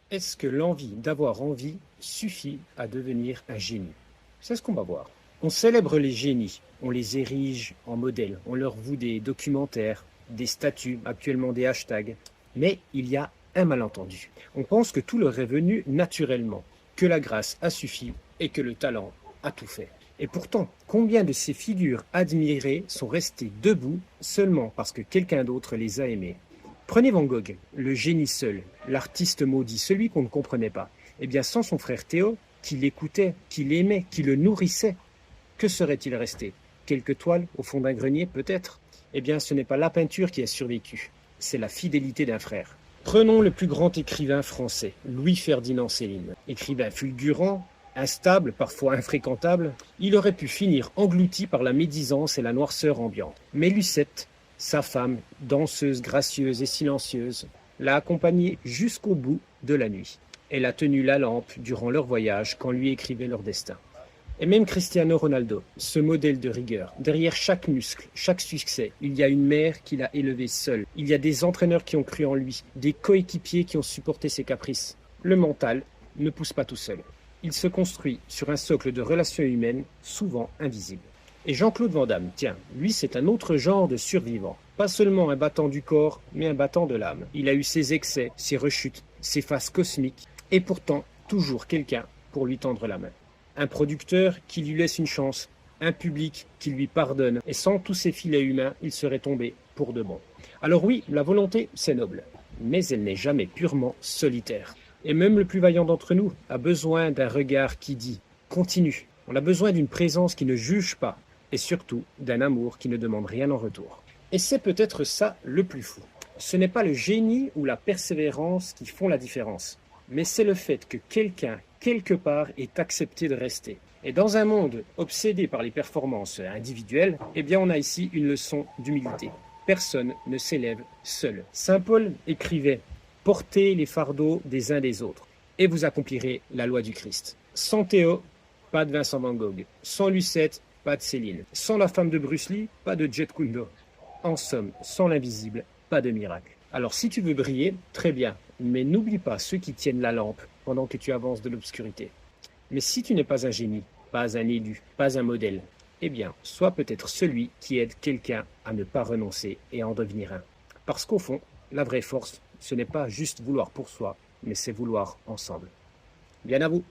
Est-ce que l'envie d'avoir envie suffit à devenir un génie? C'est ce qu'on va voir. On célèbre les génies, on les érige en modèles, on leur voue des documentaires, des statuts, actuellement des hashtags. Mais il y a un malentendu. On pense que tout leur est venu naturellement, que la grâce a suffi et que le talent a tout fait. Et pourtant, combien de ces figures admirées sont restées debout seulement parce que quelqu'un d'autre les a aimées? Prenez Van Gogh, le génie seul, l'artiste maudit, celui qu'on ne comprenait pas. Eh bien, sans son frère Théo, qui l'écoutait, qui l'aimait, qui le nourrissait, que serait-il resté? Quelques toiles au fond d'un grenier, peut-être? Eh bien, ce n'est pas la peinture qui a survécu, c'est la fidélité d'un frère. Prenons le plus grand écrivain français, Louis-Ferdinand Céline. Écrivain fulgurant, instable, parfois infréquentable, il aurait pu finir englouti par la médisance et la noirceur ambiante. Mais Lucette, sa femme, danseuse, gracieuse et silencieuse, l'a accompagné jusqu'au bout de la nuit. Elle a tenu la lampe durant leur voyage quand lui écrivait leur destin. Et même Cristiano Ronaldo, ce modèle de rigueur. Derrière chaque muscle, chaque succès, il y a une mère qui l'a élevé seule. Il y a des entraîneurs qui ont cru en lui, des coéquipiers qui ont supporté ses caprices. Le mental ne pousse pas tout seul. Il se construit sur un socle de relations humaines souvent invisibles. Et Jean-Claude Van Damme, tiens, lui c'est un autre genre de survivant. Pas seulement un battant du corps, mais un battant de l'âme. Il a eu ses excès, ses rechutes, ses phases cosmiques, et pourtant toujours quelqu'un pour lui tendre la main. Un producteur qui lui laisse une chance, un public qui lui pardonne, et sans tous ces filets humains, il serait tombé pour de bon. Alors oui, la volonté, c'est noble, mais elle n'est jamais purement solitaire. Et même le plus vaillant d'entre nous a besoin d'un regard qui dit « continue ». On a besoin d'une présence qui ne juge pas, et surtout d'un amour qui ne demande rien en retour. Et c'est peut-être ça le plus fou. Ce n'est pas le génie ou la persévérance qui font la différence, mais c'est le fait que quelqu'un, quelque part, ait accepté de rester. Et dans un monde obsédé par les performances individuelles, eh bien on a ici une leçon d'humilité. Personne ne s'élève seul. Saint Paul écrivait « Portez les fardeaux des uns des autres, et vous accomplirez la loi du Christ ». Sans Théo, pas de Vincent Van Gogh. Sans Lucette, pas de Céline. Sans la femme de Bruce Lee, pas de Jet Kundo. En somme, sans l'invisible, pas de miracle. Alors si tu veux briller, très bien, mais n'oublie pas ceux qui tiennent la lampe pendant que tu avances de l'obscurité. Mais si tu n'es pas un génie, pas un élu, pas un modèle, eh bien, sois peut-être celui qui aide quelqu'un à ne pas renoncer et à en devenir un. Parce qu'au fond, la vraie force, ce n'est pas juste vouloir pour soi, mais c'est vouloir ensemble. Bien à vous!